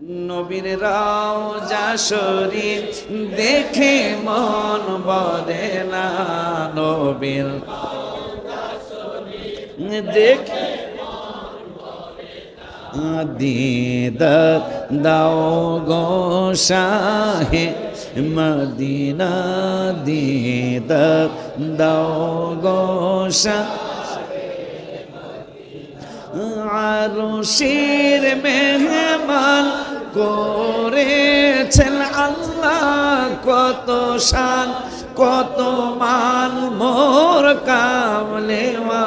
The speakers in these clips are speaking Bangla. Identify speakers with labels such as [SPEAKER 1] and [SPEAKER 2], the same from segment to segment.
[SPEAKER 1] নবীর রওজা শরীফ দেখে মন ভরে না, নবীর দেখে দিদার দাও গো শাহে মদিনা, দিদার দাও গো শাহে আরশের মেহমান করেছেন আল্লাহ, কত শান কত মান মোর কামলেওয়া।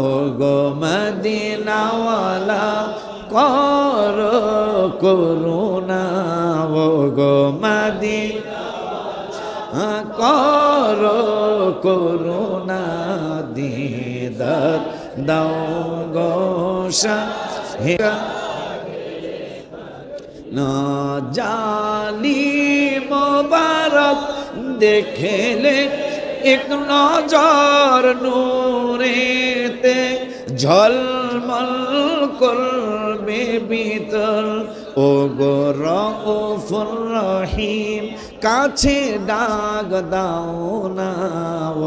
[SPEAKER 1] ও গো মদিনাওয়ালা কর করুণা, ও গো মদিনা কর করুণা, দিদার দাও গো শাহে না জালি মোবারক দেখলে এক নজর নূরেতে ঝলমল করবে ভিতর। ও গো রউফুর রহিম কাছে ডাক দাও না,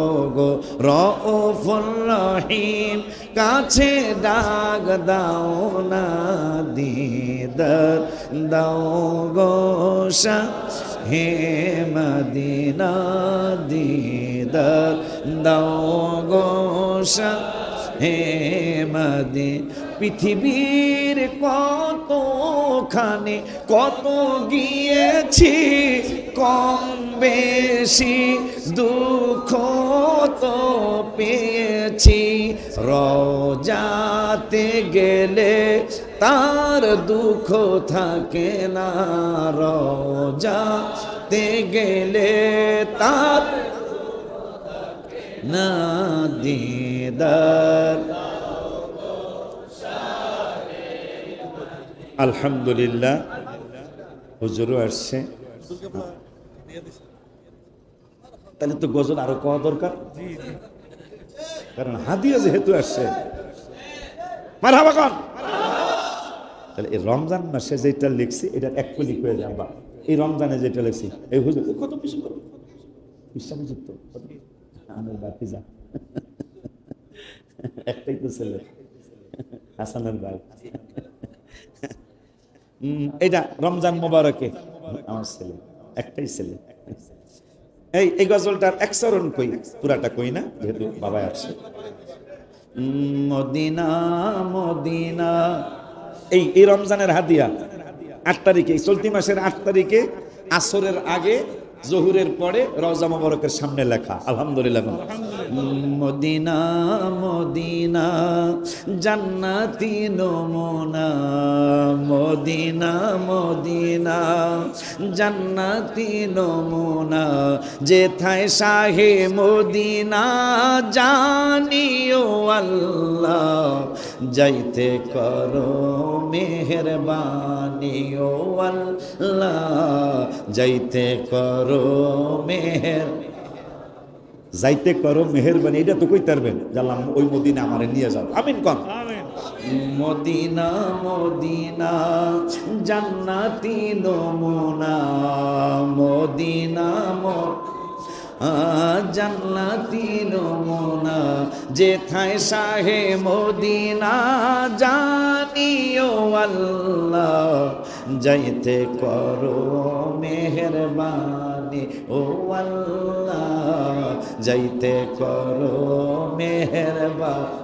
[SPEAKER 1] ও গো রউফুর রহিম কাছে ডাক দাও না, দিদার দাও গো শাহে মদিনা, দিদার দাও গো শাহে মদিনা। পৃথিবীর কতখানে কত গিয়েছি, কম বেশি দুঃখ তো পেয়েছি, রওজাতে গেলে তার দুঃখ থাকে না, রওজাতে গেলে তার না, দিদার। আলহামদুলিল্লাহ হুজুরও আসছে, তাহলে তো গজল আরো কওয়া দরকার, কারণ হাদিয়া যেহেতু আসছে। মারহাবা কোন, তাহলে এই রমজান মাসে যেটা লিখছি এটা এক কলি হয়ে যাবা। এই রমজানে যেটা লিখছি এই হুজুর কত বেশি করো বিশ্বাসযুক্ত আমার বাতিজা একটাই তো ছেলে হাসানের ভাই। এটা রমজান মোবারকে আমার ছেলে, একটাই ছেলে। এই গজলটার এক চরণ কই, পুরাটা কই না যেহেতু বাবা আসছে। মদিনা মদিনা, এই রমজানের হাদিয়া 8 তারিখে, চলতি মাসের 8 তারিখে আসরের আগে জোহরের পরে রওজা মোবারকের সামনে লেখা। আলহামদুলিল্লাহ। মদিনা মদিনা জান্নাতি নমুনা, মদিনা মদিনা জান্নাতি নমুনা, যেথায় শাহে মদিনা জানিও আল্লাহ, যাইতে করো মেহেরবানি ও আল্লাহ, যাইতে করো মেহের, যাইতে করো মেহেরবানি। এটা তো কইতে পারবেন জানলাম ওই মদিনা আমারে নিয়ে যাও। আমিন কোন। মদিনা মদিনা জান্নাতি নমুনা, মদিনা জান্নাতি নমুনা, যেথায় শাহে মদিনা জানিও আল্লাহ, যাইতে করো মেহেরবানি ও আল্লাহ, যাইতে করো মেহেরবানি।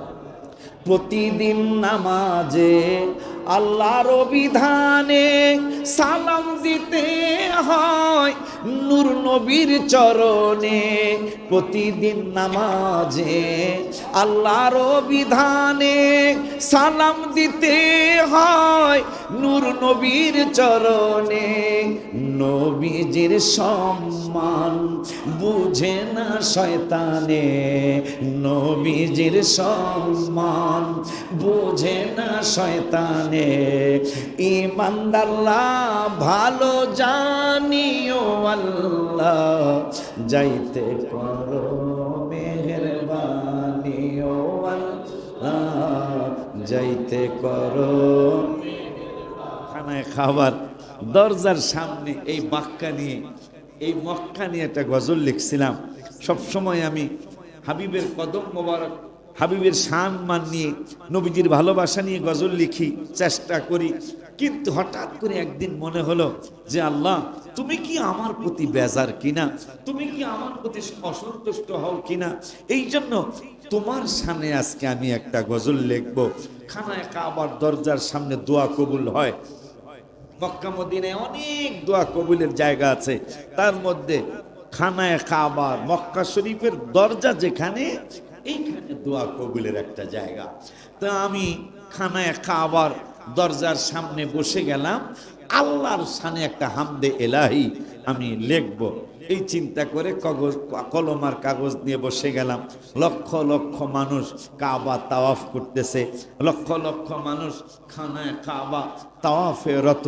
[SPEAKER 1] প্রতিদিন নামাজে আল্লাহর বিধানে সালাম দিতে হয় নূর নবীর চরণে। প্রতিদিন নামাজে আল্লাহর বিধানে সালাম দিতে হয় নূর নবীর চরণে। নবীজির সম্মান বুঝে না শয়তানে, নবীজির সম্মান বুঝে না শয়তানে। ইমানদাল্লাহ ভালো জানিও আল্লাহ, যাইতে করো মেহেরবানি ও আল্লাহ, যাইতে করো। খানায় খাবার দরজার সামনে এই বাক্কা নিয়ে, এই মক্কা নিয়ে একটা গজল লিখছিলাম। সবসময় আমি হাবিবের কদম মোবারক, হাবিবের শান মান নিয়ে, নবীজির ভালোবাসা নিয়ে গজল লিখি, চেষ্টা করি। কিন্তু হঠাৎ করে একদিন মনে হলো যে আল্লাহ, তুমি কি আমার প্রতি বেজার কিনা, তুমি কি আমার প্রতি অসন্তুষ্ট হও কিনা। এই জন্য তোমার সামনে আজকে আমি একটা গজল লিখবো। খানায় কাবার দরজার সামনে দোয়া কবুল হয়। মক্কা মদিনায় অনেক দোয়া কবুলের জায়গা আছে, তার মধ্যে খানায় কাবার মক্কা শরীফের দরজা যেখানে, এইখানে দোয়া কবুলের একটা জায়গা। তা আমি খানায় কাবার দরজার সামনে বসে গেলাম, আল্লাহর সামনে একটা হামদে এলাহি আমি লিখব। এই চিন্তা করে কলম আর কাগজ নিয়ে বসে গেলাম। লক্ষ লক্ষ মানুষ কাবা তাওয়াফ করতেছে, লক্ষ লক্ষ মানুষ খানায় কাবা তাওয়াফে রত,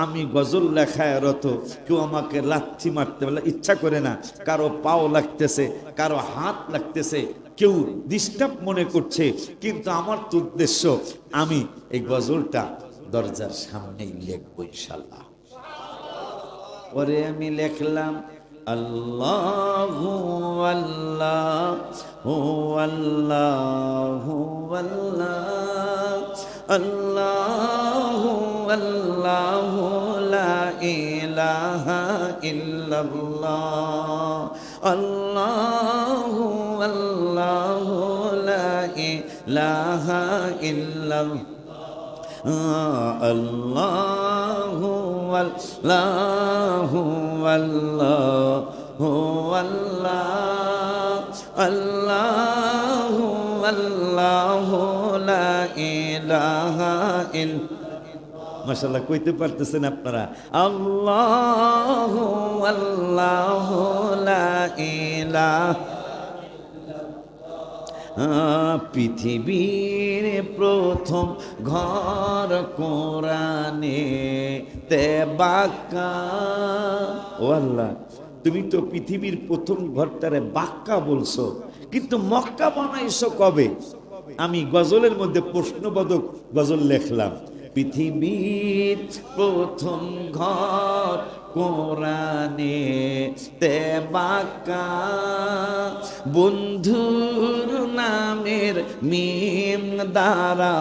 [SPEAKER 1] আমি গজল লেখায় রত। কেউ আমাকে লাথি মারতে বলে ইচ্ছা করে না, কারো পাও লাগতেছে, কারো হাত লাগতেছে, কেউ ডিস্টার্ব মনে করছে, কিন্তু আমার তো উদ্দেশ্য আমি এই গজলটা দরজার সামনেই লিখবো ইনশাল্লাহ। পরে আমি লিখলাম আল্লাহু আল্লাহু আল্লাহু আল্লাহু আল্লাহু লা ইলাহা ইল্লাল্লাহ, আল্লাহু আল্লাহু লা ইলাহা ইল্লাল্লাহ, আল্লাহু আল্লাহু আল্লাহু আল্লাহু আল্লাহু লা ইলাহা ইল্লাল্লাহ। মাশাআল্লাহ, কইতে পারতেছেন আপনারা? আল্লাহু আল্লাহু লা ইলাহা। পৃথিবীর প্রথম ঘর কোরআনে তে বাক্কা। ও আল্লাহ, তুমি তো পৃথিবীর প্রথম ঘরটারে বাক্কা বলছো, কিন্তু মক্কা বানাইছো কবে? আমি গজলের মধ্যে প্রশ্নবোধক গজল লিখলাম। পৃথিবীর প্রথম ঘর কোরআনে তে বাক্কা, বন্ধুর নামের মিম দ্বারা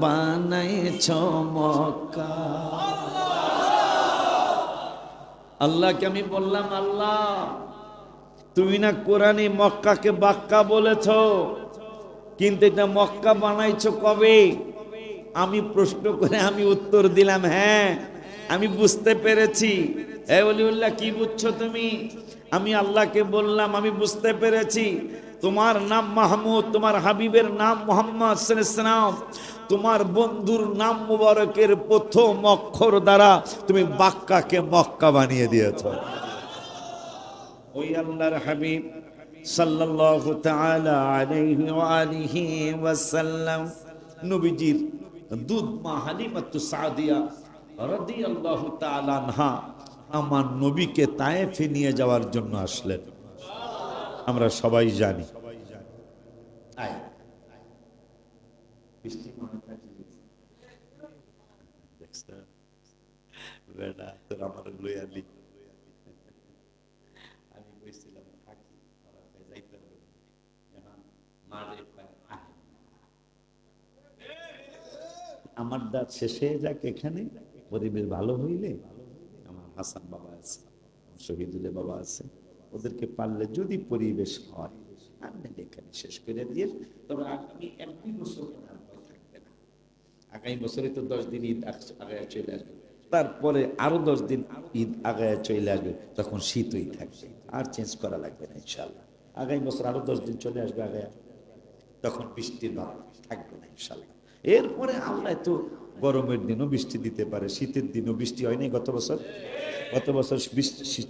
[SPEAKER 1] বানাইছ মক্কা। আল্লাহকে আমি বললাম, আল্লাহ তুমি না কোরআনে মক্কাকে বাক্কা বলেছ, কিন্তু এটা মক্কা বানাইছো কবে? আমি প্রশ্ন করে আমি উত্তর দিলাম, হ্যাঁ আমি বুঝতে পেরেছি। এ ওলিউল্লাহ, কি বুঝছো তুমি? আমি আল্লাহকে বললাম, আমি বুঝতে পেরেছি তোমার নাম মাহমুদ, তোমার হাবিবের নাম মুহাম্মদ সাল্লাল্লাহু আলাইহি ওয়াসাল্লাম, তোমার বন্ধুর নাম মুবারকের প্রথম অক্ষর দ্বারা তুমি বাক্কাকে মক্কা বানিয়ে দিয়েছো। ওই আল্লাহর হাবিব সাল্লাল্লাহু তাআলা আলাইহি ওয়া আলিহি ওয়াসাল্লাম নবীজির দুধ মা হালিমাতু সাদিয়া রাদিয়াল্লাহু তাআলা আনহা আমার নবীকে তায়েফে নিয়ে যাওয়ার জন্য আসলেন। আমরা সবাই জানি। আমার দাঁত শেষ হয়ে যাক এখানে, পরিবেশ ভালো হইলে আমার হাসান বাবা আছে, শহীদুল্লাহ বাবা আছে, ওদেরকে পারলে যদি পরিবেশ হয় আমি এখানে শেষ করে দিয়ে, তবে আগামী 1-2 বছর থাকবে না। আগামী বছরে তো 10 দিন ঈদ আগায় চলে আসবে, তারপরে আরো 10 দিন ঈদ আগায় চলে আসবে, তখন শীতই থাকবে, আর চেঞ্জ করা লাগবে না ইনশাল্লাহ। আগামী বছর আরো 10 দিন চলে আসবে আগায়, তখন বৃষ্টির ভাব থাকবে না ইনশাল্লাহ। এরপরে আল্লাহ তো গরমের দিনও বৃষ্টি দিতে পারে, শীতের দিনও বৃষ্টি হয়নি। গত বছর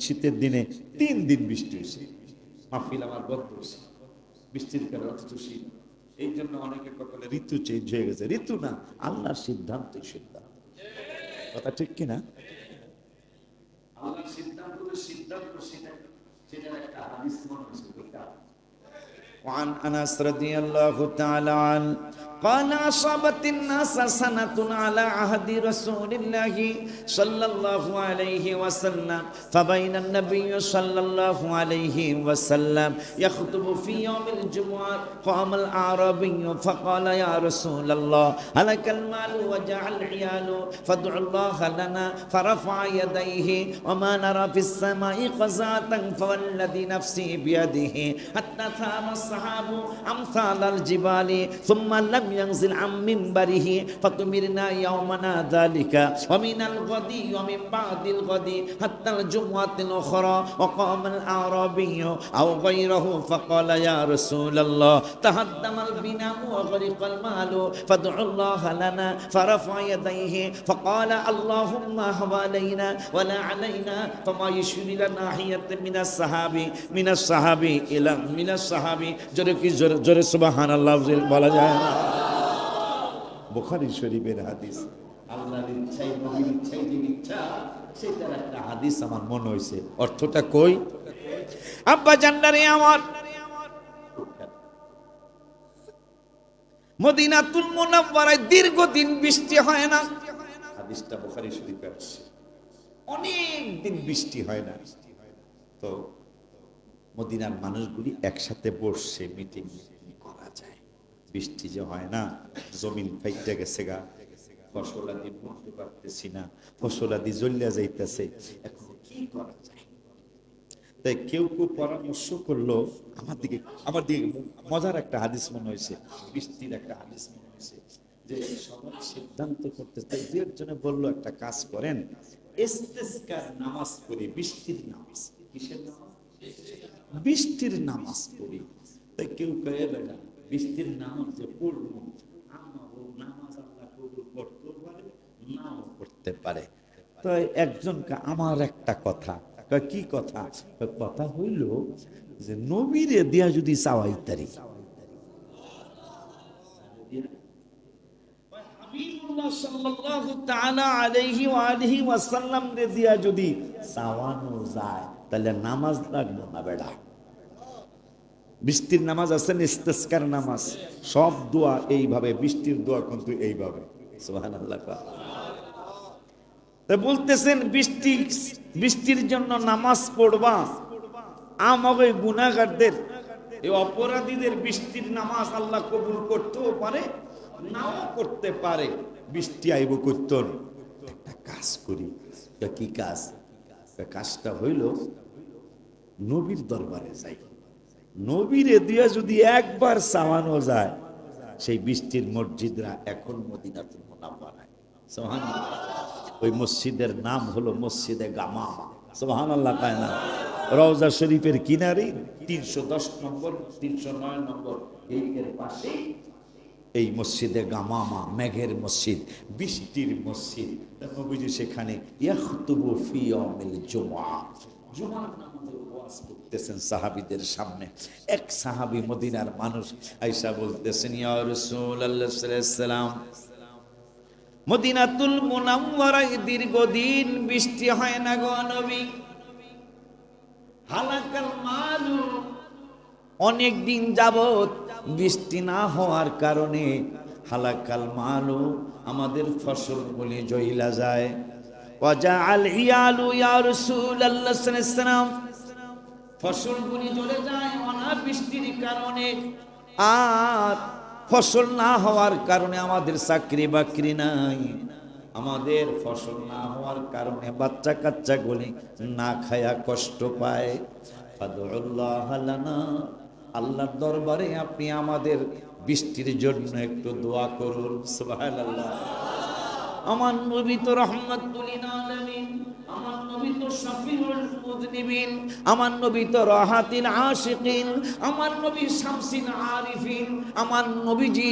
[SPEAKER 1] শীতের দিনে 3 দিন বৃষ্টি হয়েছে, মাহফিল আমার বন্ধ হয়েছে বৃষ্টির কারণে, অথচ শীত। এই জন্য অনেকে বলে ঋতু চেঞ্জ হয়ে গেছে। ঋতু না, আল্লাহর সিদ্ধান্তই সিদ্ধান্ত। কথা ঠিক কিনা? আল্লাহর সিদ্ধান্ত সেটা একটা হাদিস মনে হচ্ছে। وعن أنس رضي الله تعالى عنه قال أصابت الناس سنة على عهد رسول الله صلى الله عليه وسلم فبين النبي صلى الله عليه وسلم يخطب في يوم الجمعة قام الأعرابي فقال يا رسول الله هلك المال وجاع العيال فادع الله لنا فرفع يديه وما نرى في السماء قزعة فوالذي نفسي بيده حتى ثام الصحاب أمثال الجبال ثم لم ينزل عن منبره فتمرنا يومنا ذلك ومن الغد ومن بعد الغد حتى الجمعة الأخرى وقام الأعرابي أو غيره فقال يا رسول الله تهدم البناء وغرق المال فادع الله لنا فرفع يديه فقال اللهم حوالينا ولا علينا فما يشير إلى ناحية من الصحابي إلى من الصحابي জোরে সুবহানাল্লাহ বলা যায় না বুখারী শরীফের হাদিস আল্লাহর ইচ্ছায় নবীর ইচ্ছায় যে ইচ্ছা সেটার একটা হাদিস আমার মনে হইছে অর্থটা কই আব্বা জান্নারে আমার মদিনাতুল মুনাওয়ারায় দীর্ঘদিন বৃষ্টি হয় না হাদিসটা বুখারী শরীফে আছে অনেক দিন বৃষ্টি হয় না তো মদিনার মানুষগুলি একসাথে বসছে মিটিং করা যায় বৃষ্টি যে হয় না জমিন ফাইটে গেছে গা ফসলাদি বুনতে পারতেছি না ফসলাদি জ্বলিয়া যাইতেছে এখন কি করা যায় তাই কেউ কেউ পরামর্শ করলো আমার দিকে মজার একটা হাদিস মনে হয়েছে বৃষ্টির একটা হাদিস মনে হয়েছে যে সবাই সিদ্ধান্ত করতেছে দু একজনে বললো একটা কাজ করেন ইস্তিসকার নামাজ পড়ি বৃষ্টির নামাজ কিসের নামাজ বৃষ্টির নামাজ পড়ি তাই কেউ কয়ে বেড়া বৃষ্টির নামাজ যে পড়বো নামাজ আল্লাহ কবুল করতেও পারে নাও করতে পারে তো একজনকে আমার একটা কথা কি কথা কথা হইল যে নবীরে দিয়া যদি চাওয়াই তারি হাবিবুল্লাহ সাল্লাল্লাহু তাআলা আলাইহি ওয়া আলিহি ওয়াসাল্লাম রে দিয়া যদি চাওয়ানো যায় তাহলে নামাজ লাগবে না বেড়া বৃষ্টির নামাজ আছে ইস্তিসকার নামাজ সব দোয়া এইভাবে বৃষ্টির দোয়া কিন্তু এইভাবে সুবহানাল্লাহ তাই বলতেছেন বৃষ্টির জন্য নামাজ পড়বা আমাকে গুনাহগারদের এই অপরাধীদের বৃষ্টির নামাজ আল্লাহ কবুল করতেও পারে নাও করতে পারে বৃষ্টি আইব করতেন একটা কাজ করি কি কাজ কাজটা হইল নবীর দরবারে যাই নবীরে দিয়া যদি একবার চাওয়ানো যায় সেই বৃষ্টির মসজিদরা এখন মদিনাতুল মুনাওয়ারায় সুবহানাল্লাহ ওই মসজিদের নাম হলো মসজিদে গামামা সুবহানাল্লাহ কায় না রওজা শরীফের কিনারে 310 নম্বর 309 নম্বর এর পাশে এই মসজিদে গামামা মেঘের মসজিদ বৃষ্টির মসজিদ নবীজি সেখানে ইয়াখতুবু ফি ইয়াউমিল জুমআ জুমার নামাজে ওয়াজ করতেছেন সাহাবীদের সামনে এক সাহাবী মদিনার মানুষ আয়েশা বলতেছেন ইয়া রাসূলুল্লাহ সাল্লাল্লাহু আলাইহি ওয়াসাল্লাম মদিনাতুল মুনাওয়ারায় দীর্ঘদিন বৃষ্টি হয় না গো নবী হালাকাল মালু অনেক দিন যাবত বৃষ্টি না হওয়ার কারণে হালাকাল মালু আমাদের ফসলগুলি জইলা যায় ওয়াজাআল ইয়ালু ইয়া রাসূলুল্লাহ সাল্লাল্লাহু আলাইহি ওয়াসাল্লাম ফসলগুলি জ্বলে যায় অনাবৃষ্টির কারণে আর ফসল না হওয়ার কারণে আমাদের চাকরি বাকরি নাই আমাদের ফসল না হওয়ার কারণে বাচ্চা কাচ্চাগুলি না খায়া কষ্ট পায় ফাদুল্লাহ লানা আল্লাহর দরবারে আপনি আমাদের বৃষ্টির জন্য একটু দোয়া করুন সুবহানাল্লাহ আমার নবী তো রাহমাতুল লিল আলামিন আমার নবী তো শাফিউল মুযনিবিন আমার নবী তো রাহাতিল আশিকিন আমার নবী শামসিল আরিফিন আমার নবীজি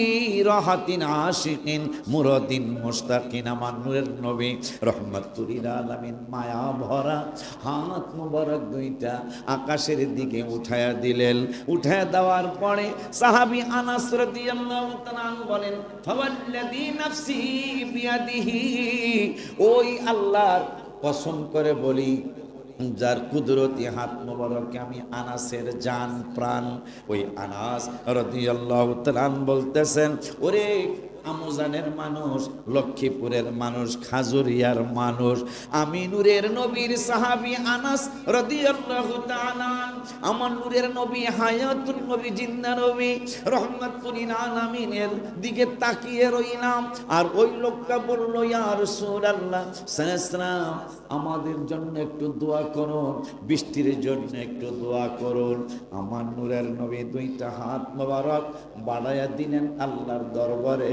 [SPEAKER 1] রাহাতিন আশিকিন মুরাদিন মুশতাকিন আমার নূরের নবী রাহমাতুল লিল আলামিন মায়া ভরা হাত মোবারক দুইটা আকাশের দিকে উঠায়া দিলেন উঠায়া দেওয়ার পরে সাহাবী আনাস রাদিয়াল্লাহু তাআলা বলেন ফাওয়াল্লাযী নাফসি বিয়াদিহি ওই আল্লাহর কসম করে বলি যার কুদরতি হাত মোবারকে আমি আনাসের জান প্রাণ, ওই আনাস রাদিয়াল্লাহু তাআলা বলতেছেন, ওরে আমুজানের মানুষ, লক্ষ্মীপুরের মানুষ, খাজুরিয়ার মানুষ, আমি নূরের নবীর সাহাবী আনাস রাদিয়াল্লাহু তাআলা, আমার নূরের নবী, হায়াতুন নবী, জিন্দা নবী, রহমাতুল আলামিনের দিকে তাকিয়ে রইলাম। আর ওই লোকটা বলল, ইয়া রাসূলুল্লাহ সাল্লাল্লাহু আলাইহি ওয়াসাল্লাম, আমাদের জন্য একটু দোয়া করুন, বৃষ্টির জন্য একটু দোয়া করুন। আমার নূরের নবী দুইটা হাত মোবারক বাড়াইয়া দিলেন আল্লাহর দরবারে।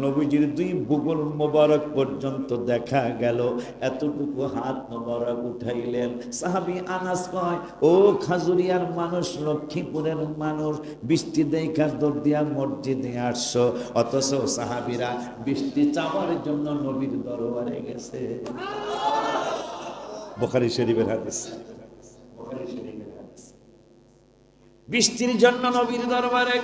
[SPEAKER 1] নবীজির দুই বুগল মোবারক পর্যন্ত দেখা গেল, এতটুকু হাত মোবারক উঠাইলেন। সাহাবী আনাস কয়, ও খাজুরিয়ার মানুষ, লক্ষ্মীপুরের মানুষ, বৃষ্টি দেখা দৌড় দিয়া মসজিদে আসছো, অথচ সাহাবীরা বৃষ্টি চাওয়ার জন্য নবীর দরবারে গেছে। বুখারী শরীফের হাদিস, বুখারী শরীফের হাদিস। বৃষ্টির জন্য নবীর দরবারে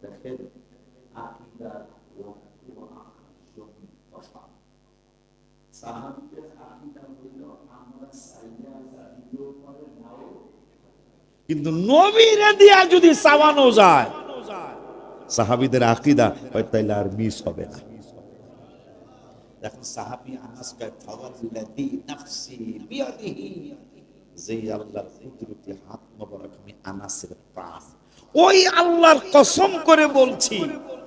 [SPEAKER 1] দেখেন, আকীদা সাহাবীদের আকীদা হইল আমরা সাইয়া জানিও পরে নাও, কিন্তু নবীরে দিয়া যদি চাওয়ানো যায়, সাহাবীদের আকীদা হয়, তাইলে আর মিস হবে না। দেখেন সাহাবী আনাস কয়, ফাওয়াল্লাযী নাফসি বিয়াদিহি, যে আল্লাহর কুদরতি হাত মোবারক আমি আনাসের প্রাণ, ওই আল্লাহর কসম করে বলছি।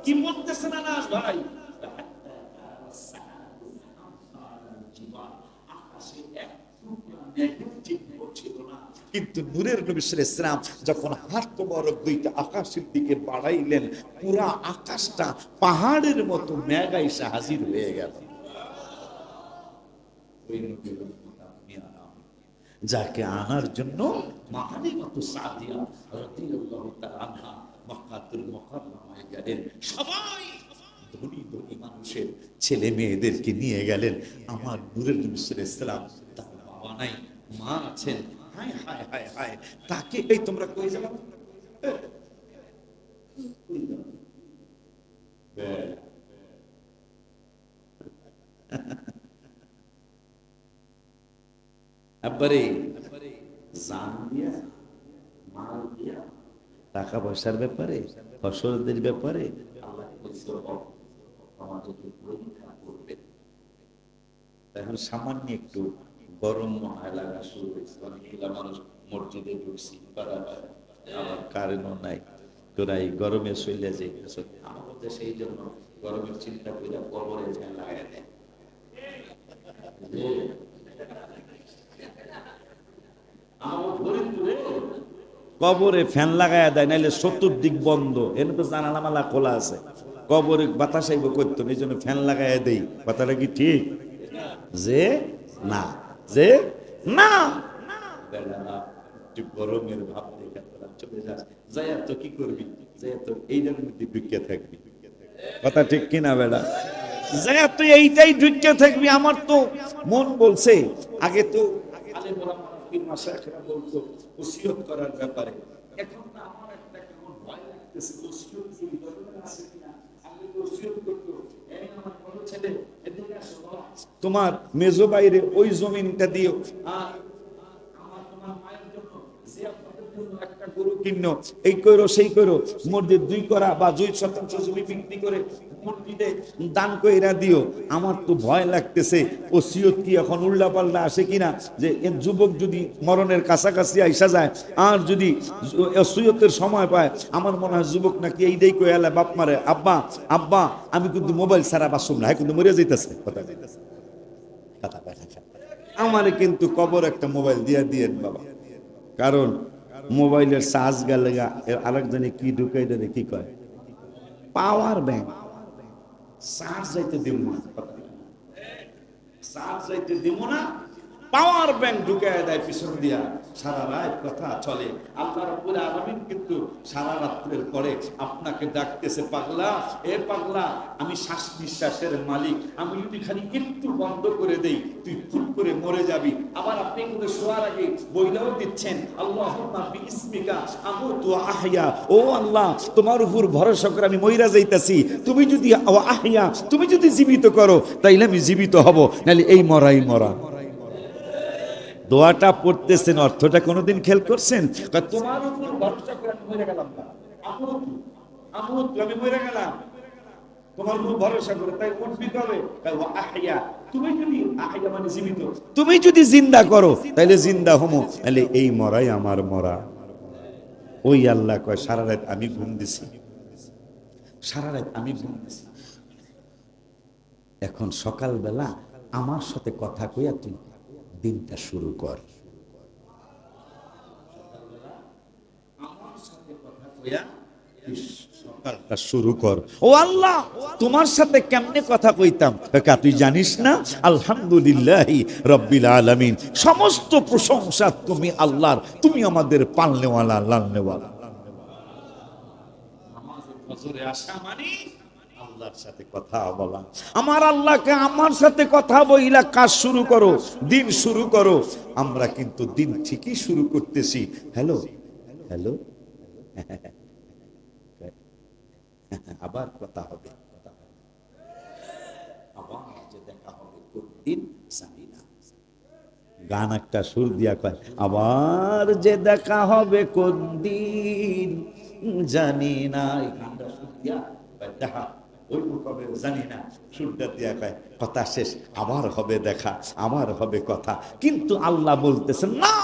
[SPEAKER 1] কি বলতেছেন আনাস ভাই? কিন্তু নূরের নবী সাল্লাল্লাহু আলাইহি ওয়াসাল্লাম যখন হাত মোবারক দুইটা আকাশের দিকে বাড়াইলেন, পুরা আকাশটা পাহাড়ের মতো মেঘ এসে হাজির হয়ে গেল। যাকে আনার জন্য মাহালিমাতু সাদিয়া রাদিয়াল্লাহু তাআলা আনহা মক্কাতুল মুকাররমায় গেলেন। সবাই ধনী ধনী মানুষের ছেলে মেয়েদেরকে নিয়ে গেলেন। আমার নূরের নবী সাল্লাল্লাহু আলাইহি ওয়াসাল্লাম, তার বাবা নাই, মা আছেন। হায় হায় হায় হায়, তাকে এই তোমরা কই যাও? আব্বারে জান দিয়া, মাল দিয়া, টাকা পয়সার ব্যাপারে, ফসলদের ব্যাপারে আল্লাহ আমাদেরকে পরীক্ষা করবেন। এখন সামান্য একটু গরম মনে লাগা শুরু হয়েছে। অনেকগুলা মানুষ মসজিদে ঢুকছি, আমার কারেন্টও নাই, তোরা এই গরমে চলে যাইতেছ। আমাদের দেশে এই জন্য গরমের চিন্তা করে কবরে ফ্যান লাগাই দেয়। কবরে ফ্যান লাগাই দেয়, নাইলে চতুর্দিক বন্ধ, এনে তো জানালা মালা খোলা আছে, কবরে বাতাস আইব করতো, এই জন্য ফ্যান লাগাই দেই। কথাটা কি ঠিক? যে না, যে না, গরমের ভাব দেখে তোরা চলে যাস, যাই তো কি করবি, যাই তো এইটার মধ্যে ঢুকে থাকবি। কথা ঠিক কিনা বেড়া? যাই তুই এইটাই ঢুকে থাকবি। আমার তো মন বলছে, আগে তো বলতো ওসিয়ত করার ব্যাপারে, এখন না আমার একটা কেমন ভয় লাগতেছে, ওসিয়ত যদি দরকার আছে কিনা। আগে তো ওসিয়ত করতো, এই আমার বড় ছেলে এদিকে আসো, তোমার মেজো বাইরে ওই জমিনটা দিও, আর আমার তোমার মায়ের জন্য যে আপনাদের জন্য একটা গরু কিনো, এই করো সেই করো, মসজিদ 2 করা বা 2% জমি বিক্রি করে মসজিদে দান কইরা দিও। আমার তো ভয় লাগতেছে ওসিয়ত কি এখন উল্টা পাল্টা আসে কিনা, যে যুবক যদি মরণের কাছাকাছি আইসা যায় আর যদি ওসিয়তের সময় পায়, আমার মনে হয় যুবক নাকি এইটাই কইলা বাপ মারে, আব্বা আব্বা আমি কিন্তু মোবাইল ছাড়া বাসুম না, কিন্তু মরে যাইতেছে। কথা যাইতেছে, কথা কথা আমারে কিন্তু কবর একটা মোবাইল দিয়া দিয়েন বাবা, কারণ মোবাইলের চার্জ গেলে আরেকজনে কি ঢুকাই দেবে, কি কয় পাওয়ার ব্যাংক, চার্জ যাইতে দিব না, চার্জ যাইতে দিব না, পাওয়ার ব্যাংক ঢুকাই দেয় পিছন দিয়া। সারা রাত কথা চলে। আল্লাহ রাব্বুল আলামিন কিন্তু সারা রাত্রের পরে আপনাকে ডাকতেছে, পাগলা, এ পাগলা, আমি শ্বাস নিঃশ্বাসের মালিক, আমি যদি খালি একটু বন্ধ করে দেই তুই ফুট করে মরে যাবি। আবার আপনি কিন্তু শোয়ার আগে বইলাও দিচ্ছেন, আল্লাহুম্মা বিইসমিকা আমুতু ওয়া আহইয়া, ও আল্লাহ তোমার উপর ভরসা করে আমি মইরা যাইতাছি, তুমি যদি আহইয়া, তুমি যদি জীবিত করো তাইলে আমি জীবিত হব, নাহলে এই মরাই মরা। দোয়াটা পড়তেছেন, অর্থটা কোনোদিন খেয়াল করছেন? তোমার উপর ভরসা করে আমি মরে গেলাম, আমি মরে গেলাম, তোমার উপর ভরসা করে, তাই উঠবি কবে? আহইয়া, তুমি যদি আহইয়া মানে জীবিত, তুমি যদি জিন্দা করো তাহলে জিন্দা হমো, তাহলে এই মরাই আমার মরা। ওই আল্লাহ কয় সারা রাত আমি ঘুম দিছি, সারা রাত আমি ঘুম দিছি, এখন সকালবেলা আমার সাথে কথা কইয়া তুই দিনটা শুরু কর। আমার সাথে কথা কইয়া সকালটা শুরু কর। ও আল্লাহ, তোমার সাথে কেমনে কথা কইতাম? তুই জানিস না? আলহামদুলিল্লাহি রাব্বিল আলামিন, সমস্ত প্রশংসা তুমি আল্লাহর, তুমি আমাদের পালনেওয়ালা, লালনেওয়ালা। নামাজের ফজরে আসা মানে আল্লাহর সাথে কথা বলা। আমার আল্লাহকে আমার সাথে কথা বইলা কাজ শুরু করো, দিন শুরু করো। আমরা কিন্তু দিন ঠিকই শুরু করতেছি। হ্যালো হ্যালো, আবার কথা হবে, আবার যে দেখা হবে কোন দিন জানি না। গান একটা সুর দিয়া কয়, আবার যে দেখা হবে কোন দিন জানি না। এই গানটা সুর দিয়া দেখা ওই কবে জানি না, সুরটা দিয়া কয় কথা শেষ, আবার হবে দেখা, আমার হবে কথা। কিন্তু আল্লাহ বলতেছেন না,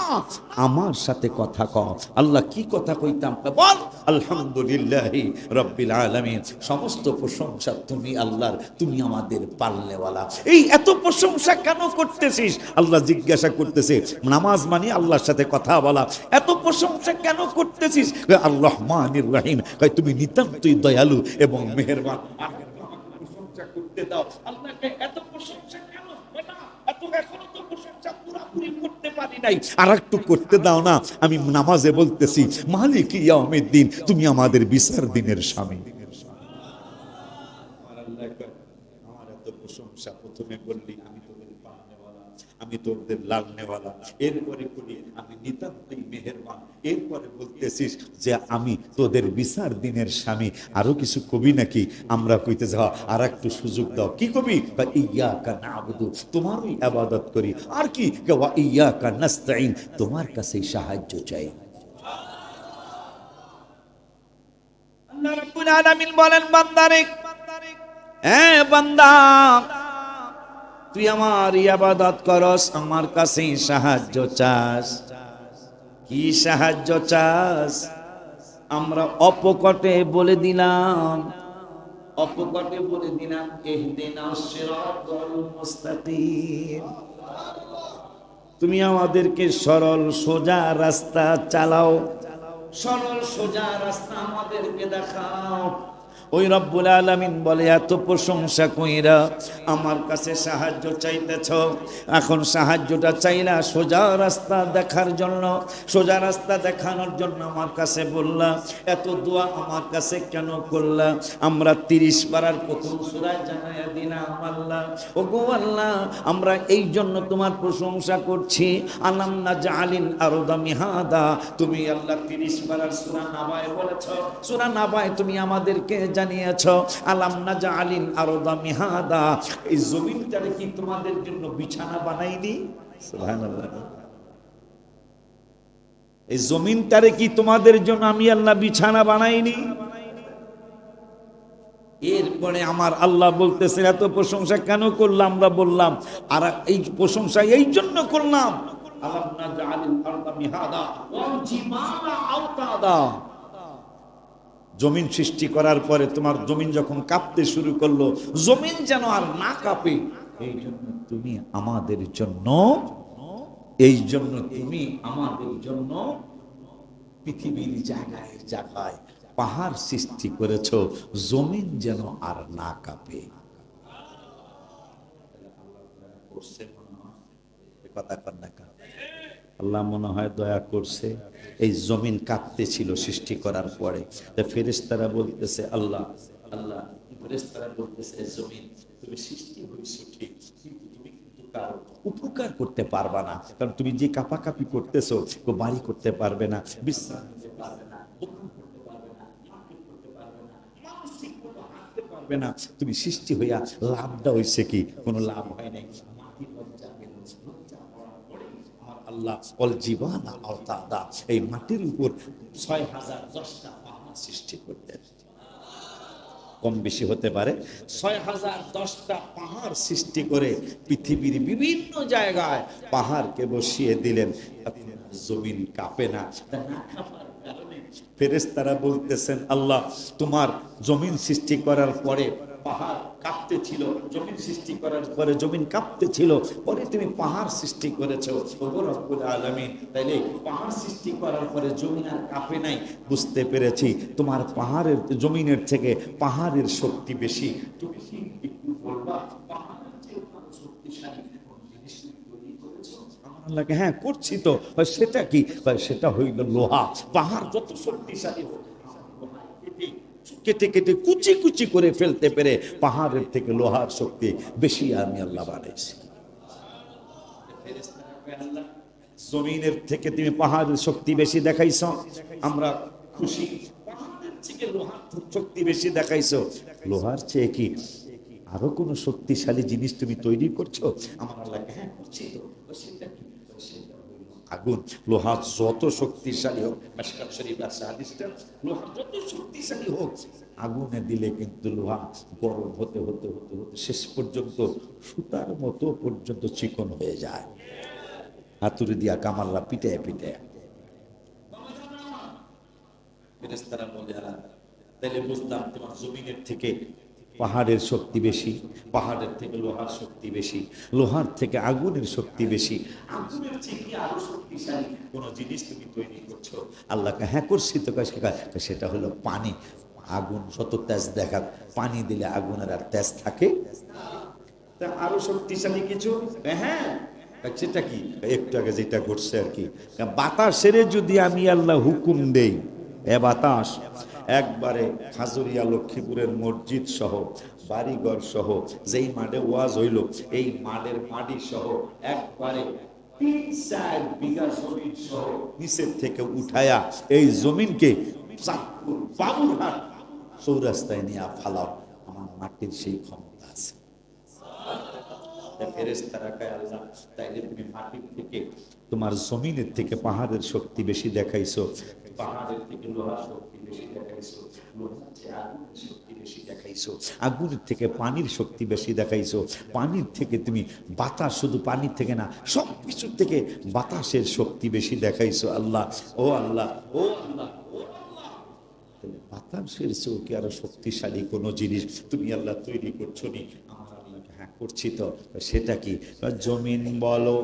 [SPEAKER 1] আমার সাথে কথা কও। আল্লাহ কি কথা কইতাম? বল আলহামদুলিল্লাহি রাব্বিল আলামিন, সমস্ত প্রশংসা তুমি আল্লাহর, তুমি আমাদের পালনেওয়ালা। এই এত প্রশংসা কেন করতেছিস? আল্লাহ জিজ্ঞাসা করতেছে। নামাজ মানে আল্লাহর সাথে কথা বলা, এত প্রশংসা কেন করতেছিস? আর রহমানির রহিম, কয় তুমি নিতান্তই দয়ালু এবং মেহেরবান, প্রশংসা করতে দাও। আল্লাহকে এত প্রশংসা কেন? এত এখনো তো প্রশংসা পুরোপুরি করতে পারি নাই, আর একটু করতে দাও না। আমি নামাজে বলতেছি মালিক ইয়াউমিদ্দিন, তুমি আমাদের বিচার দিনের স্বামী। আমার এত প্রশংসা প্রথমে বললি আমি তোদের পালনেওয়ালা, আমি তোদের লালনেওয়ালা, এরপরে বলি আমি নিতান্তই মেহেরবান, এরপরে বলতেছিস যে আমি তোদের বিচার দিনের স্বামী। আরো কিছু কবি নাকি? আমরা কইতে যাওয়া আর একটু সুযোগ দাও। কি কবি? ইয়াকা নাবুদু, তোমারই ইবাদত করি। আর কি? ওয়া ইয়াকা নাস্তাইন, তোমার কাছেই সাহায্য চাই। আল্লাহ রাব্বুল আলামিন বলেন বান্দারে, বান্দা তুই আমার ইবাদত করস, আমার কাছে সাহায্য চাস। কি সাহায্য চাস? আমরা অপকটে বলে দিলাম, অপকটে বলে দিলাম ইহদিনাস সিরাতাল মুস্তাকিম, তুমি আমাদেরকে সরল সোজা রাস্তা চালাও, সরল সোজা রাস্তা আমাদেরকে দেখাও। ওই রব্বুল আলামিন বলে এত প্রশংসা কইরা আমার কাছে সাহায্য চাইতেছ, এখন সাহায্যটা চাইলা সোজা রাস্তা দেখার জন্য, সোজা রাস্তা দেখানোর জন্য আমার কাছে বললা, এত দোয়া আমার কাছে কেন করলা? আমরা 30 পারার প্রথম সূরায় জানায়া দিলাম আল্লাহ, ওগো আল্লাহ আমরা এই জন্য তোমার প্রশংসা করছি। আলাম নাজআলিল আরদা মিহাদা, তুমি আল্লাহ 30 পারার সূরা নাবায় বলেছ, সূরা নাবায় তুমি আমাদেরকে জানিয়েছ আলাম নাজআলিল আরদা মিহাদা, এই জমিনটারে কি তোমাদের জন্য বিছানা বানাইনি? সুবহানাল্লাহ, এই জমিনটারে কি তোমাদের জন্য আমি আল্লাহ বিছানা বানাইনি? এরপরে আমার আল্লাহ বলতেছেন এত প্রশংসা কেন করলাম? আমরা বললাম আর এই প্রশংসা এই জন্য করলাম, আলাম নাজআলিল আরদা মিহাদা ওয়াল জিবালা আওতাদা, জমিন সৃষ্টি করার পরে তোমার জমিন যখন কাঁপতে শুরু করলো, জমিন যেন আর না কাঁপে, এই জন্য তুমি আমাদের জন্য, এই জন্য তুমি আমাদের জন্য পৃথিবীর জায়গায় জায়গায় পাহাড় সৃষ্টি করেছো, জমিন যেন আর না কাঁপে। কথা কর না, আল্লাহ মনে হয় দয়া করছে, এই জমিন কাঁপতে ছিল সৃষ্টি করার পরে। তা ফেরেশতারা বলতেছে আল্লাহ আল্লাহ, ফেরেশতারা বলতেছে জমিন তুমি সৃষ্টি হয়েছো ঠিক, কিন্তু তুমি কিন্তু কারো উপকার করতে পারবা না, কারণ তুমি যে কাঁপাকাঁপি করতেছো কেউ বাড়ি করতে পারবে না, বিশ্রাম নিতে পারবে না, পারবে না। তুমি সৃষ্টি হইয়া লাভটা হয়েছে কি? কোনো লাভ হয় নাই। আল্লাহ অল জীবানা আওতাদা, এই মাটির উপর ৬০১০টা পাহাড় সৃষ্টি করতেন। কম বেশি হতে পারে, ৬০১০টা পাহাড় সৃষ্টি করে পৃথিবীর বিভিন্ন জায়গায় পাহাড়কে বসিয়ে দিলেন। জমিন কাঁপে না। ফেরেশতারা বলতেছেন আল্লাহ তোমার জমিন সৃষ্টি করার পরে পাহাড় কাঁপতে ছিল, জমিন সৃষ্টি করার পরে জমিন কাঁপতে ছিল, পরে তুমি পাহাড় সৃষ্টি করেছো ওগো রব্বুল আলামিন। তাইলে পাহাড় সৃষ্টি করার পরে জমিন আর কাঁপে নাই, বুঝতে পেরেছি তোমার পাহাড়ের জমিনের থেকে পাহাড়ের শক্তি বেশি। তুমি একটু বলবা পাহাড়ের চেয়ে শক্তিশালী কোন জিনিস তৈরি করেছো? আল্লাহকে হ্যাঁ করছি তো। সেটা কি? সেটা হইল লোহা। পাহাড় যত শক্তিশালী হোক, কেটে কেটে কুচি কুচি করে ফেলতে পেরে পাহাড়ের থেকে লোহার শক্তি বেশি আমি আল্লাহ বানাইছি। জমিনের থেকে তুমি পাহাড়ের শক্তি বেশি দেখাইছো, আমরা খুশি। পাহাড়ের থেকে লোহার শক্তি বেশি দেখাইছো, লোহার চেয়ে কি আরো কোন শক্তিশালী জিনিস তুমি তৈরি করছো? আমার আল্লাহকে হ্যাঁ করছি তো। সেটা কি? আগুন। লোহা যত শক্তিশালী হোক, মিশকাত শরীফ আছে হাদিসটা, লোহা যত শক্তিশালী হোক, আগুনে দিলে কিন্তু লোহা গরম হতে হতে হতে হতে শেষ পর্যন্ত সুতার মতো পর্যন্ত চিকন হয়ে যায়। হাতুড়ি দিয়া কামাল্লা পিটায় পিটায়। ফেরেশতারা বলে তাহলে বুঝলাম তোমার জমিনের থেকে পাহাড়ের শক্তি বেশি, পাহাড়ের থেকে লোহার শক্তি বেশি, লোহার থেকে আগুনের শক্তি বেশি, আগুনের থেকে আরো শক্তিশালী কোন জিনিস তুমি তৈরি করছো? আল্লাহকে হ্যাঁ করছি তো। সেটা হলো পানি। আগুন যত তেজ দেখা, পানি দিলে আগুনের আর তেজ থাকে? আরো শক্তিশালী কিছু? হ্যাঁ। সেটা কি? একটু আগে যেটা ঘটছে আর কি, বাতাসের যদি আমি আল্লাহ হুকুম দেই, এ বাতাস একবারে খাজুরিয়া লক্ষ্মীপুরের মসজিদ সহ বাড়িঘর সহ যেই মাঠে ওয়াজ হইল, এই মাঠের মাটি সহ একবারে ৩-৪ বিঘা জমিন সহ নিচের থেকে উঠায়া এই জমিনকে চাঁদপুর বাবুরহাট চৌরাস্তায় নিয়ে ফালাও, আমার মাটির সেই ক্ষমতা আছে। ফেরেশতারা কয় আল্লাহ তাইলে তুমি মাটির থেকে, তোমার জমিনের থেকে পাহাড়ের শক্তি বেশি দেখাইছো, পাহাড়ের থেকে লোহার শক্তি বেশি দেখাইছো, লোহার থেকে আগুনের শক্তি বেশি দেখাইছো, আগুনের থেকে পানির শক্তি বেশি দেখাইছো, পানির থেকে তুমি বাতাস, শুধু পানির থেকে না সব কিছুর থেকে বাতাসের শক্তি বেশি দেখাইছো। আল্লাহ ও আল্লাহ ও আল্লাহ ও আল্লাহ, বাতাসের চৌকি আরো শক্তিশালী কোন জিনিস তুমি আল্লাহ তৈরি করছো নি? আমার আল্লাহকে হ্যাঁ করছি তো। সেটা কি? জমিন বলো,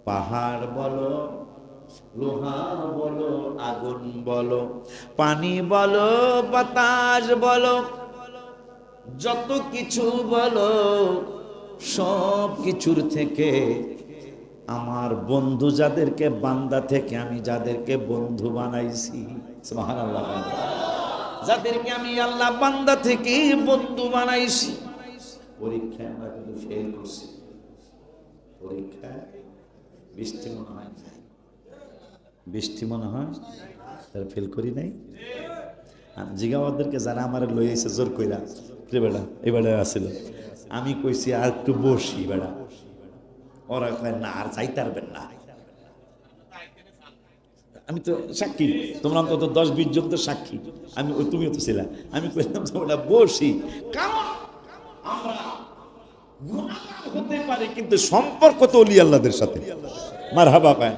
[SPEAKER 1] পাহাড় বলো, লোহা বলো, আগুন বলো, পানি বলো, বাতাস বলো, যত কিছু বলো, সব কিছুর থেকে আমার বন্ধু যাদেরকে, বান্দা থেকে আমি যাদেরকে বন্ধু বানাইছি, সুবহানাল্লাহ, যাদেরকে আমি আল্লাহ বান্দা থেকে বন্ধু বানাইছি, পরীক্ষায় আমরা কিন্তু ফেল করছি। পরীক্ষায় বৃষ্টি মনে হয়, বৃষ্টি মনে হয় তারা ফেল করি নাই। জিগাওয়াদেরকে যারা আমার লইয়াছে জোর কইরা, রে বেড়া এবারে আসছিল, আমি কইছি আর একটু বসি বেড়া, ওরা কয় না আর যাইতে পারবেন না। আমি তো সাক্ষী, তোমরা তো 10-20 জন তো সাক্ষী, আমি তুমিও তো ছিলা। আমি কইলাম ওটা বসি, কারণ আমরা গুনাহগার হতে পারি কিন্তু সম্পর্ক তো ওলি আল্লাহদের সাথে। মারহাবা পায়।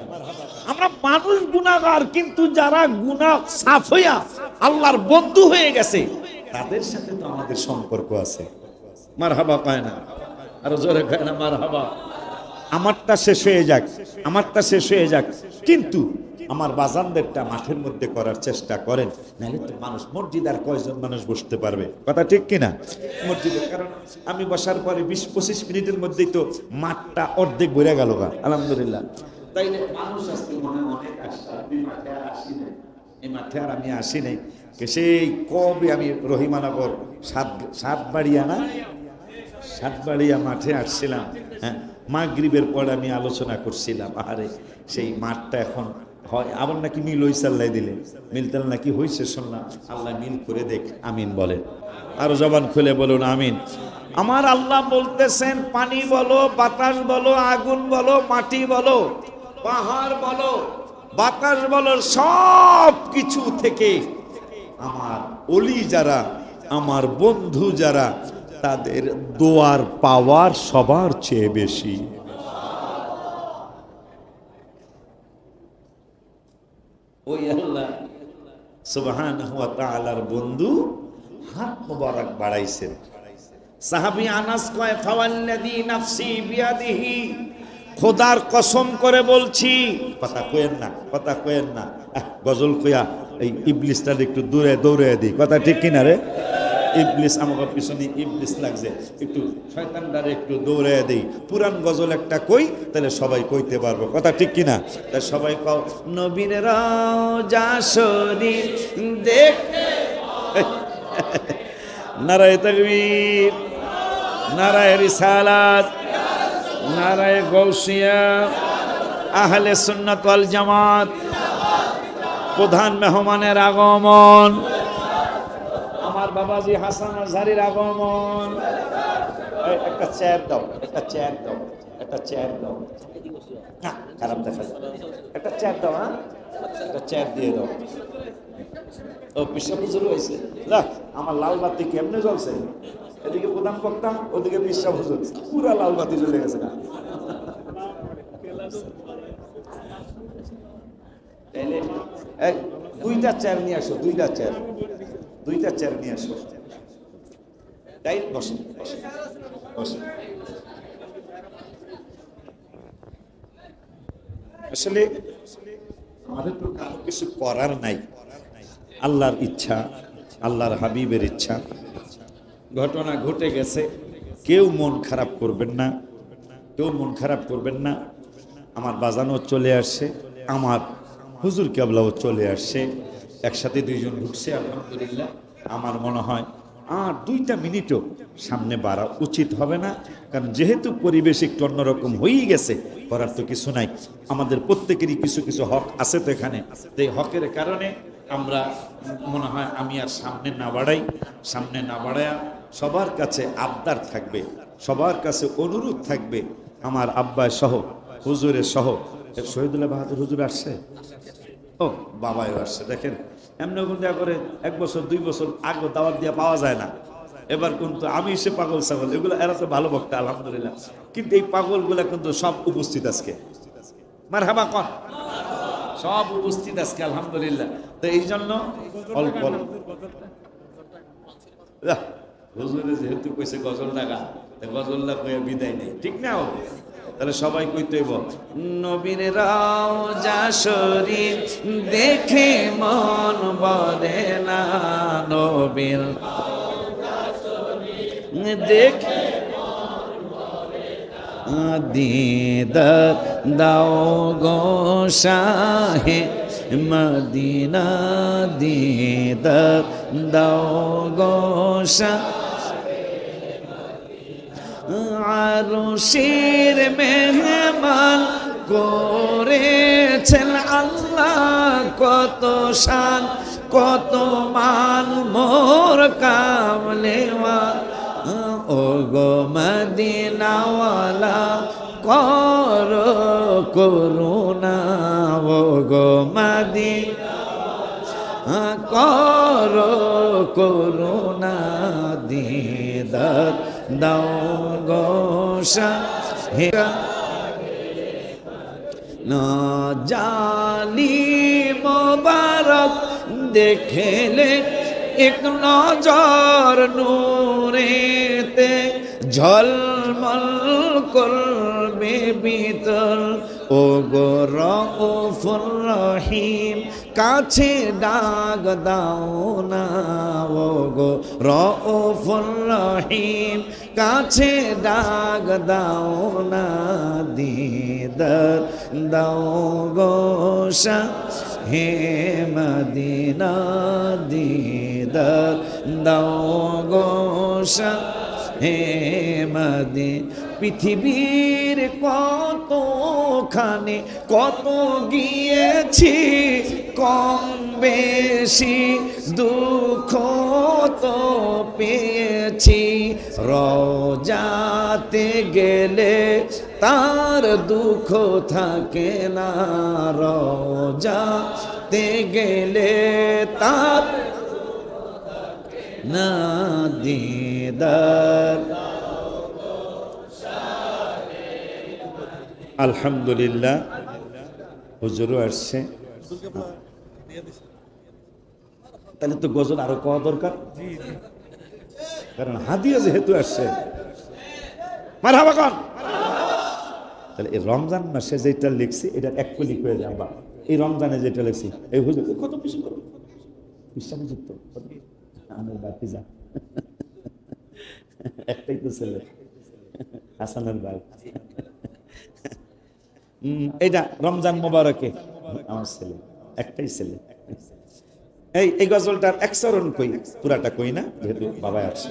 [SPEAKER 1] আমরা মানুষ গুনাহগার, কিন্তু যারা গুনাহ সাফ হইয়া আল্লাহর বন্ধু হয়ে গেছে তাদের সাথে তো আমাদের সম্পর্ক আছে। মারহাবা পায় না, আরো জোরে কয় না মারহাবা। আমারটা শেষ হয়ে যাক, আমারটা শেষ হয়ে যাক, কিন্তু আমার বাজানদেরটা মাঠের মধ্যে করার চেষ্টা করেন, নাহলে তো মানুষ, মসজিদ আর কয়জন মানুষ বসতে পারবে? কথা ঠিক কিনা? মসজিদে, কারণ আমি বসার পরে 20-25 মিনিটের মধ্যেই তো মাঠটা অর্ধেক ভরে গেল। আলহামদুলিল্লাহ, তাইলে মানুষ আসতে মনে অনেক আসছে, আপনি মাঠে আর আসি নাই, এই মাঠে আর আমি আসি নাই। সেই কবে আমি রহিমানগর সাতবাড়িয়া মাঠে আসছিলাম, হ্যাঁ, মাগরিবের পর আমি আলোচনা করছিলাম, আরে সেই মাঠটা এখন হয় আবার নাকি মিল হইছে, আল্লাহ দিলে মিলতাল নাকি হইছে শুনলাম, আল্লাহ মিল করে দেখ, আমিন বলেন, আরো জবান খুলে বলুন আমিন। আমার আল্লাহ বলতেছেন, পানি বলো, বাতাস বলো, আগুন বলো, মাটি বলো, পাহাড় বলো, বাতাস বলো, সব কিছু থেকে আমার ওলি যারা, আমার বন্ধু যারা, তাদের দোয়ার পাওয়ার সবার চেয়ে বেশি। ওই আল্লাহ সুবহানাহু ওয়া তাআলার বন্ধু হাত মোবারক বাড়াইছেন। সাহাবী আনাস কয়, ফাওয়াল্লাযী নাফসি বিয়াদিহি, খোদার কসম করে বলছি, কথা কইেন না, কথা কইেন না, গজল কইয়া এই ইবলিসটার একটু দূরে দৌড়ে দিই, কথা ঠিক কিনা রে? ইবলিস আমাকে পিছনে ইবলিস লাগছে, একটু শয়তানটারে একটু দৌড়ে দিই, পুরান গজল একটা কই, তাহলে সবাই কইতে পারবো, কথা ঠিক কিনা? তাই সবাই কও, নবীর রওজা শরীফ দেখে, নারায়ে তাকবীর, নারায়ে রিসালাত, নারায়ে গাউসিয়া, আহলে সুন্নাত ওয়াল জামাত, প্রধান মেহমানের আগমন, আমার বাবাজি হাসান আজহারির আগমন। একটা চেয়ার দাও, একটা চেয়ার দাও, একটা চেয়ার দাও, না খারাপ দেখা যায়, একটা চেয়ার দাও, হ্যাঁ একটা চেয়ার দিয়ে দাও। ও পিসা হুজুর হয়েছে, দেখ আমার লাল বাতি কেমনে জ্বলছে, এদিকে প্রধান বক্তা, ওদিকে পিসা হুজুর, পুরা লাল বাতি জ্বলে গেছে না। দুইটা চেয়ার নিয়ে আসো, দুইটা চেয়ার, দুইটা চেয়ার নিয়ে আসো, তাই বসে বসে বসে। আসলে আমাদের তো কারো কিছু করার নাই, আল্লাহর ইচ্ছা, আল্লাহর হাবিবের ইচ্ছা। ঘটনা ঘটে গেছে, কেউ মন খারাপ করবেন না, কেউ মন খারাপ করবেন না। আমার বাজানো চলে আসছে, আমার হুজুর কেবলাও চলে আসছে, একসাথে দুইজন ঢুকছে, আলহামদুলিল্লাহ। আমার মনে হয় আর 2টা মিনিটও সামনে বাড়া উচিত হবে না, কারণ যেহেতু পরিবেশ একটু অন্যরকম হয়েই গেছে, করার তো কিছু নাই। আমাদের প্রত্যেকেরই কিছু কিছু হক আছে তো এখানে, এই হকের কারণে আমরা মনে হয় আমি আর সামনে না বাড়াই, সামনে না বাড়ায়া সবার কাছে আবদার থাকবে, সবার কাছে অনুরোধ থাকবে, আমার আব্বা সহ হুজুরের সহ, শহীদুল্লাহ বাহাদুর হুজুর আসছে, ও বাবাও আসছে, দেখেন এমনি কিন্তু করে 1 বছর 2 বছর আগে দাওয়াত দিয়ে পাওয়া যায় না, এবার কিন্তু আমি সে পাগল ছাগল এগুলো, এরা তো ভালো বক্তা আলহামদুলিল্লাহ, কিন্তু এই পাগলগুলা কিন্তু সব উপস্থিত আজকে, মারহাবা কন, সব উপস্থিত আজকে আলহামদুলিল্লাহ। তো এই জন্য অল্প হুজুরে যেহেতু কইছে গজল লাগা, গজলটা কইয়া বিদায় নেই, ঠিক না? তাহলে সবাই কইতে হইব, নবীর রওজা শরীফ দেখে মন বলে না, নবীর দেখে দিদার দাও গো শাহে মদিনা, দিদার দাও গো শাহে, আরশের মেহমান করেছেন আল্লাহ, কত শান কত মান মোর কামলেওয়া, ও গো মদিনাওয়ালা করো করুণা, ও গো মদিনা করো করুণা, দিদার দাও গো শাহে না জানি মোবারক দেখলে এক নজর নূরেতে ঝলমল করবে ভিতর। ও গো রউফুর রহিম কাছে ডাক দাও না। ও গো রউফুর রহিম কাছে ডাক দাও না। দিদার দাও গো হে মদিনা, দিদার দাও গো হে মদিনা। পৃথিবীর কতখানে কত গিয়েছি, কম বেশি দুঃখ তো পেয়েছি। রওজাতে গেলে তার দুঃখ থাকে না। রওজাতে গেলে তার না। দিদার আলহামদুলিল্লাহ হুজুরও আসছে, তাহলে তো গজল আরো কওয়া দরকার, কারণ হাদিয়া যেহেতু আসছে। মারহাবা কোন। তাহলে এই রমজান মাসে যেটা লিখছি এটা এক কলি হয়ে যায়। বা এই রমজানে যেটা লিখছি এই হুজুর কত বেশি করো বিশ্বাসে যুক্ত আমার বাতি যা একটাই তো ছেলে হাসানের ভাই। এইটা রমজান মোবারকে আমার ছেলে, একটাই ছেলে। এই গজলটার এক চরণ কই, পুরাটা কই না যেহেতু বাবা আসছে।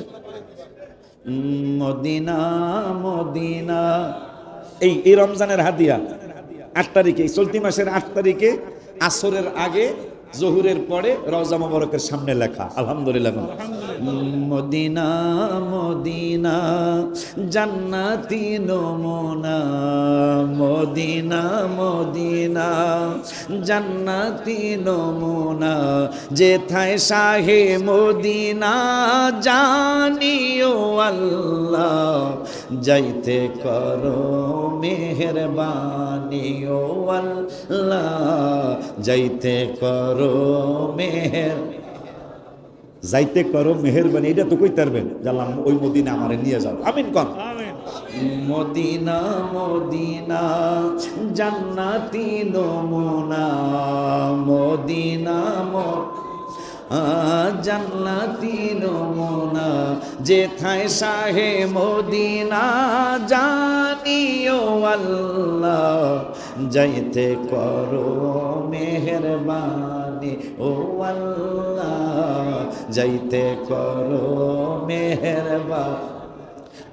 [SPEAKER 1] মদিনা মদিনা, এই রমজানের হাদিয়া 8 তারিখে, চলতি মাসের 8 তারিখে আসরের আগে জহুরের পরে রওজা মোবারকের সামনে লেখা। আলহামদুলিল্লাহ। মদিনা মদিনা জান্নাতি নমুনা, মদিনা মদিনা জান্নাতি নমুনা। যেথায় শাহে মদিনা জানিও আল্লাহ, যাইতে করো মেহেরবানি ও আল্লাহ, যাইতে করো মেহের, যাইতে করো মেহেরবানি। এটা তো কইতে পারবেন জানলাম ওই মদিনা আমারে নিয়ে যাও। আমিন কোন। মদিনা মদিনা জান্নাতি নমুনা, মদিনা জান্নাতি নমুনা। যেথায় শাহে মদিনা জানিও আল্লাহ, যাইতে করো মেহেরবানি ও আল্লাহ, যাইতে করো মেহেরবানি।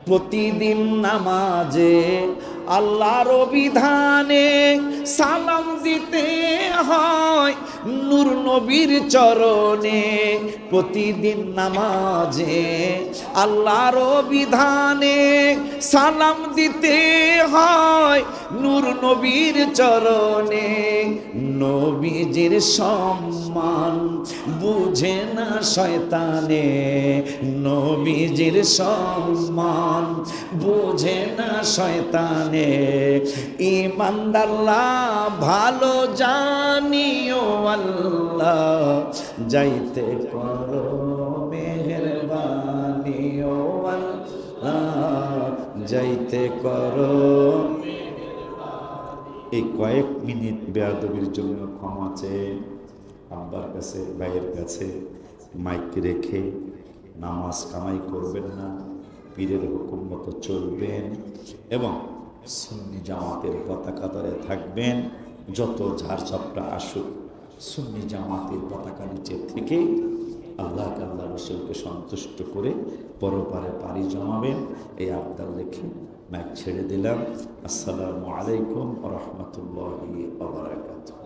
[SPEAKER 1] প্রতিদিন নামাজে আল্লাহর বিধানে সালাম দিতে হয় নূর নবীর চরণে। প্রতিদিন নামাজে আল্লাহর বিধানে সালাম দিতে হয় নূর নবীর চরণে। নবীজির সম্মান বুঝে না শয়তানে, নবীজির সম্মান বুঝে না শয়তানে। ইমানদাল্লাহ ভালো জানিও আল্লাহ, যাইতে করো মেহেরবানি ও আল্লাহ, যাইতে করো। এই কয়েক মিনিট বেয়াদবির জন্য ক্ষমা চেয়ে আব্বার কাছে ভাইয়ের কাছে মাইক রেখে নামাজ কামাই করবেন না, পীরের হুকুম মতো চলবেন এবং সুন্নি জামাতের পতাকা তলে থাকবেন। যত ঝাড়ঝাপটা আসুক সুন্নি জামাতের পতাকা নিচে থেকে আল্লাহকে আল্লাহ রসুলকে সন্তুষ্ট করে পরপারে পাড়ি জমাবেন। এই আবদার রেখে মাইক ছেড়ে দিলাম। আসসালামু আলাইকুম ওয়া রাহমাতুল্লাহি ওয়া বারাকাতুহু।